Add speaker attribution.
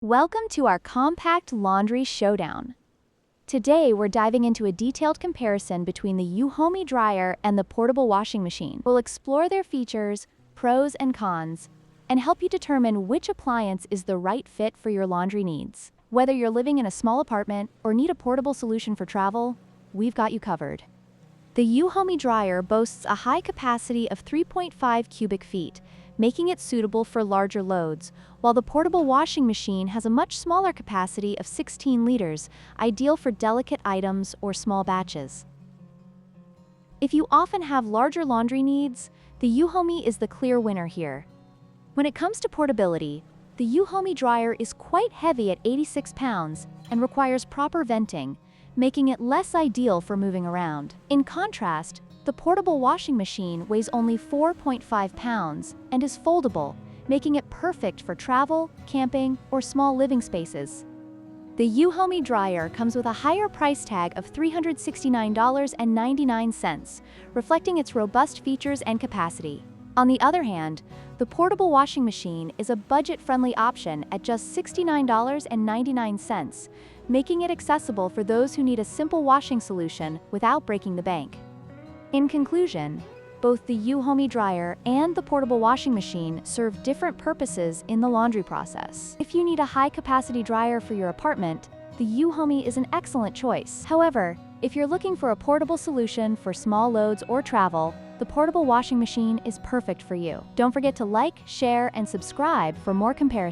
Speaker 1: Welcome to our compact laundry showdown. Today we're diving into a detailed comparison between the Euhomy Dryer and the portable washing machine. We'll explore their features, pros and cons, and help you determine which appliance is the right fit for your laundry needs. Whether you're living in a small apartment or need a portable solution for travel, we've got you covered. The Euhomy Dryer boasts a high capacity of 3.5 cubic feet, making it suitable for larger loads, while the portable washing machine has a much smaller capacity of 16 liters, ideal for delicate items or small batches. If you often have larger laundry needs, the Euhomy is the clear winner here. When it comes to portability, the Euhomy Dryer is quite heavy at 86 pounds and requires proper venting, making it less ideal for moving around. In contrast, the portable washing machine weighs only 4.5 pounds and is foldable, making it perfect for travel, camping, or small living spaces. The Euhomy Dryer comes with a higher price tag of $369.99, reflecting its robust features and capacity. On the other hand, the portable washing machine is a budget-friendly option at just $69.99, making it accessible for those who need a simple washing solution without breaking the bank. In conclusion, both the Euhomy Dryer and the portable washing machine serve different purposes in the laundry process. If you need a high-capacity dryer for your apartment, the Euhomy is an excellent choice. However, if you're looking for a portable solution for small loads or travel, the portable washing machine is perfect for you. Don't forget to like, share, and subscribe for more comparisons.